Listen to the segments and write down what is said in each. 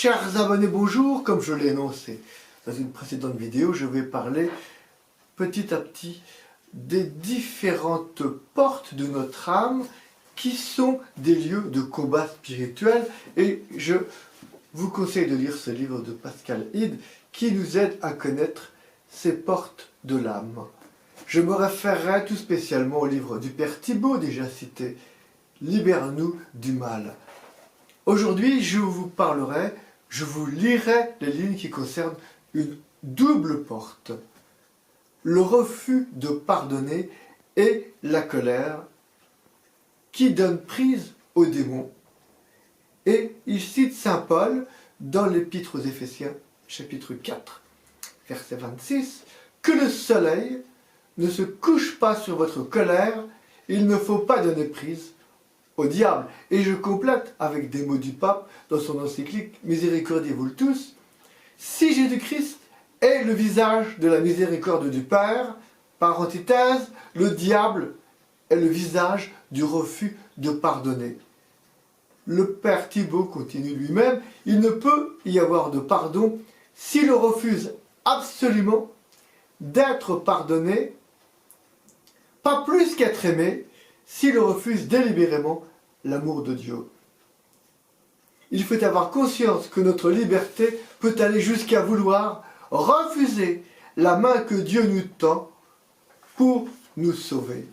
Chers abonnés, bonjour. Comme je l'ai énoncé dans une précédente vidéo, je vais parler petit à petit des différentes portes de notre âme qui sont des lieux de combat spirituel. Et je vous conseille de lire ce livre de Pascal Hide qui nous aide à connaître ces portes de l'âme. Je me référerai tout spécialement au livre du Père Thibaut, déjà cité, « Libère-nous du mal ». Aujourd'hui, je vous lirai les lignes qui concernent une double porte. Le refus de pardonner et la colère qui donne prise aux démons. Et il cite saint Paul dans l'Épître aux Éphésiens, chapitre 4, verset 26, « Que le soleil ne se couche pas sur votre colère, il ne faut pas donner prise au diable. » Et je complète avec des mots du pape dans son encyclique Misericordiae Vultus. Si Jésus-Christ est le visage de la miséricorde du Père, par antithèse, le diable est le visage du refus de pardonner. Le Père Thibaut continue lui-même, il ne peut y avoir de pardon s'il refuse absolument d'être pardonné, pas plus qu'être aimé, s'il refuse délibérément l'amour de Dieu. Il faut avoir conscience que notre liberté peut aller jusqu'à vouloir refuser la main que Dieu nous tend pour nous sauver.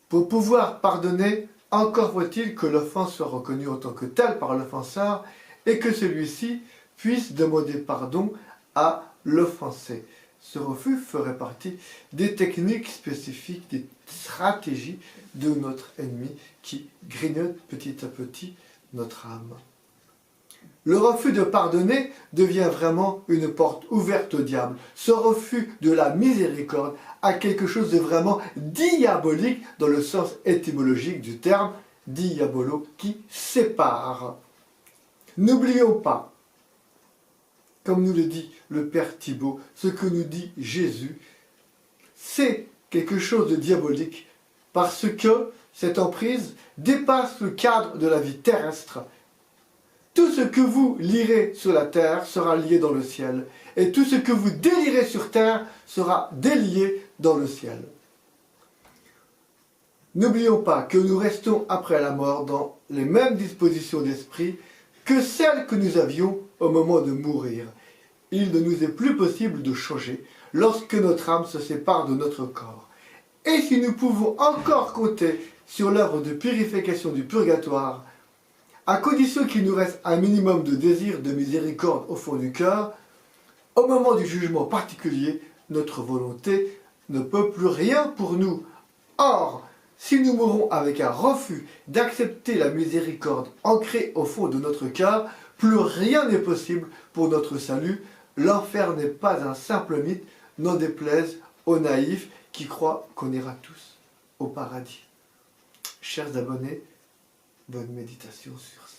Pour pouvoir pardonner, encore faut-il que l'offense soit reconnue en tant que telle par l'offenseur et que celui-ci puisse demander pardon à l'offensé. Ce refus ferait partie des techniques spécifiques, des stratégies de notre ennemi qui grignote petit à petit notre âme. Le refus de pardonner devient vraiment une porte ouverte au diable. Ce refus de la miséricorde a quelque chose de vraiment diabolique dans le sens étymologique du terme diabolo qui sépare. N'oublions pas, comme nous le dit le Père Thibaut, ce que nous dit Jésus, c'est quelque chose de diabolique parce que cette emprise dépasse le cadre de la vie terrestre. Tout ce que vous lirez sur la terre sera lié dans le ciel, et tout ce que vous délirez sur terre sera délié dans le ciel. N'oublions pas que nous restons après la mort dans les mêmes dispositions d'esprit que celles que nous avions au moment de mourir. Il ne nous est plus possible de changer lorsque notre âme se sépare de notre corps. Et si nous pouvons encore compter sur l'œuvre de purification du purgatoire, à condition qu'il nous reste un minimum de désir de miséricorde au fond du cœur, au moment du jugement particulier, notre volonté ne peut plus rien pour nous. Or, si nous mourons avec un refus d'accepter la miséricorde ancrée au fond de notre cœur, plus rien n'est possible pour notre salut. L'enfer n'est pas un simple mythe, n'en déplaise aux naïfs qui croient qu'on ira tous au paradis. Chers abonnés, bonne méditation sur ça.